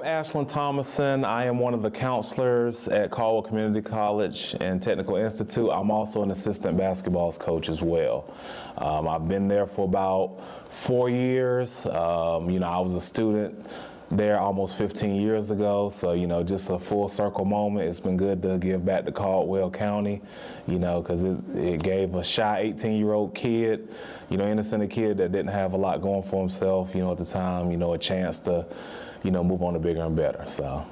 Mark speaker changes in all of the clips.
Speaker 1: Ashleyn Thomason. I am one of the counselors at Caldwell Community College and Technical Institute. I'm also an assistant basketball coach as well. I've been there for about 4 years. I was a student there almost 15 years ago, so just a full circle moment. It's been good to give back to Caldwell County, because it gave a shy 18-year-old kid, innocent kid that didn't have a lot going for himself, at the time, a chance to, move on to bigger and better. So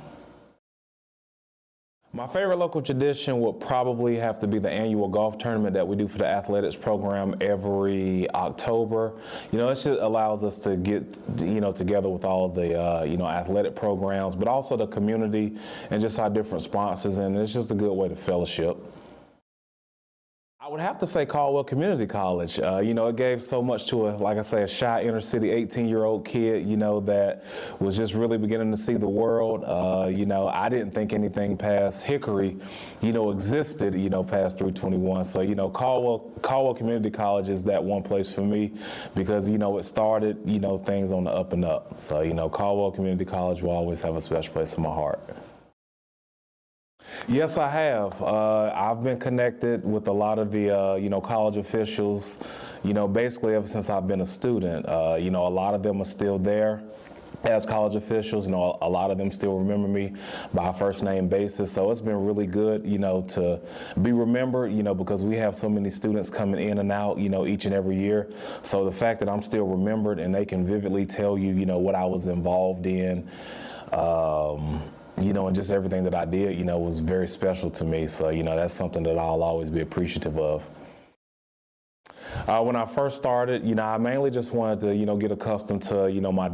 Speaker 1: my favorite local tradition would probably have to be the annual golf tournament that we do for the athletics program every October. It just allows us to get, together with all of the, athletic programs, but also the community and just our different sponsors, and it's just a good way to fellowship. I would have to say Caldwell Community College. It gave so much to a shy inner city 18-year-old kid, that was just really beginning to see the world. I didn't think anything past Hickory, existed, past 321. So, Caldwell Community College is that one place for me because, it started, things on the up and up. So, Caldwell Community College will always have a special place in my heart. Yes, I have. I've been connected with a lot of the, college officials, basically ever since I've been a student. A lot of them are still there as college officials. A lot of them still remember me by a first name basis. So it's been really good, to be remembered, because we have so many students coming in and out, each and every year. So the fact that I'm still remembered and they can vividly tell you, what I was involved in, and just everything that I did, was very special to me. So, that's something that I'll always be appreciative of. When I first started, I mainly just wanted to, get accustomed to, my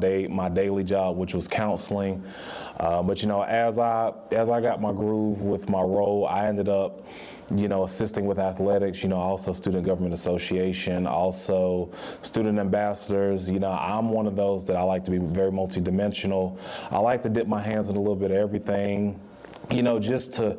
Speaker 1: daily job, which was counseling. But as I got my groove with my role, I ended up, assisting with athletics, also Student Government Association, also student ambassadors. I'm one of those that I like to be very multidimensional. I like to dip my hands in a little bit of everything. Just to,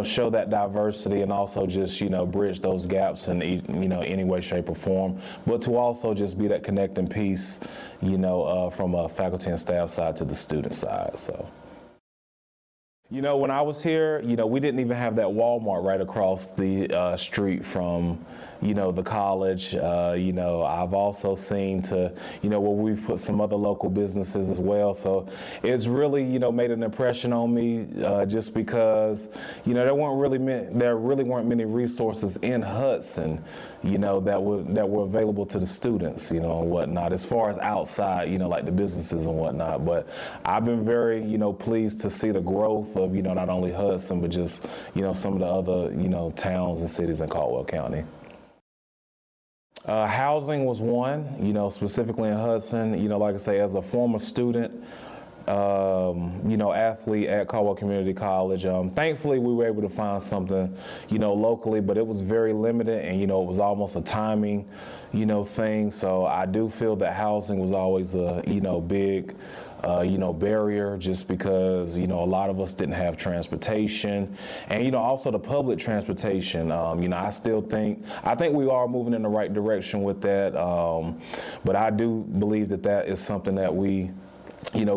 Speaker 1: show that diversity and also just, bridge those gaps in, any way, shape, or form, but to also just be that connecting piece, from a faculty and staff side to the student side, so. When I was here, we didn't even have that Walmart right across the street from, the college. I've also seen where we've put some other local businesses as well. So it's really, made an impression on me just because, there really weren't many resources in Hudson, that were available to the students, and whatnot, as far as outside, like the businesses and whatnot. But I've been very, pleased to see the growth of, not only Hudson, but just, some of the other, towns and cities in Caldwell County. Housing was one, specifically in Hudson, like I say, as a former student, athlete at Caldwell Community College. Thankfully, we were able to find something, locally, but it was very limited and, it was almost a timing, thing. So I do feel that housing was always a, big, barrier just because, a lot of us didn't have transportation and, also the public transportation. I think we are moving in the right direction with that. But I do believe that is something that we,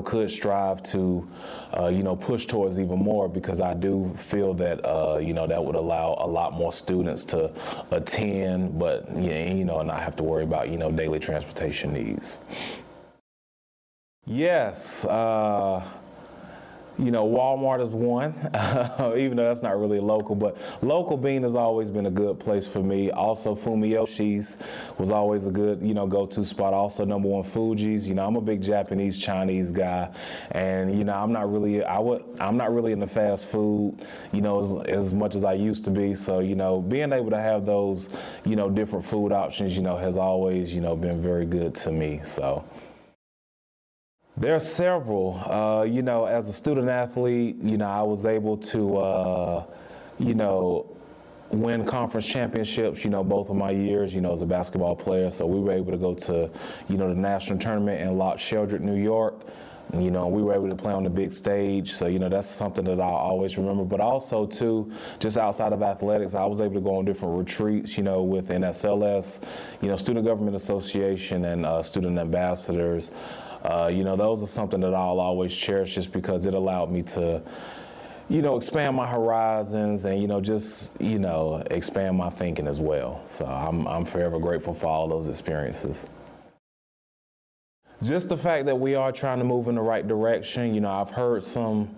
Speaker 1: could strive to, push towards even more, because I do feel that, that would allow a lot more students to attend, but, and not have to worry about, daily transportation needs. Yes, Walmart is one, even though that's not really local, but Local Bean has always been a good place for me. Also, Fumiyoshi's was always a good, go-to spot. Also, number one, Fuji's. I'm a big Japanese, Chinese guy, and I'm not really in the fast food, as much as I used to be. So, being able to have those, different food options, has always, been very good to me. So. There are several. As a student athlete, I was able to, win conference championships, both of my years, as a basketball player. So we were able to go to, the national tournament in Loch Sheldrick, New York. We were able to play on the big stage. So, that's something that I'll always remember. But also, too, just outside of athletics, I was able to go on different retreats, with NSLS, Student Government Association and student ambassadors. Those are something that I'll always cherish just because it allowed me to, expand my horizons and, just, expand my thinking as well. So I'm forever grateful for all those experiences. Just the fact that we are trying to move in the right direction. I've heard some,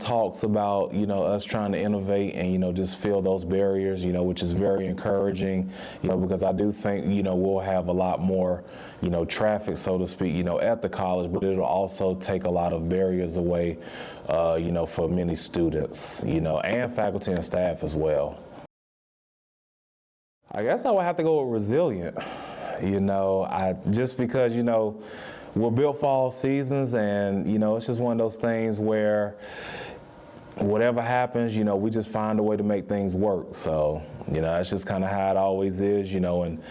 Speaker 1: talks about, us trying to innovate and, just fill those barriers, which is very encouraging, because I do think, we'll have a lot more, traffic, so to speak, at the college, but it'll also take a lot of barriers away, for many students, and faculty and staff as well. I guess I would have to go with resilient. Just because, we're built for all seasons, and, it's just one of those things where whatever happens, we just find a way to make things work. So, that's just kind of how it always is, and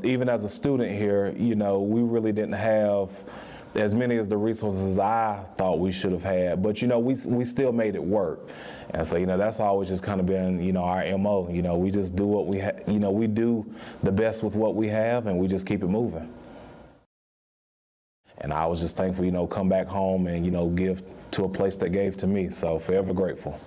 Speaker 1: even as a student here, we really didn't have as many as the resources as I thought we should have had, but we still made it work. And so that's always just kind of been our MO. We just do what we we do the best with what we have, and we just keep it moving. And I was just thankful, come back home and give to a place that gave to me. So forever grateful.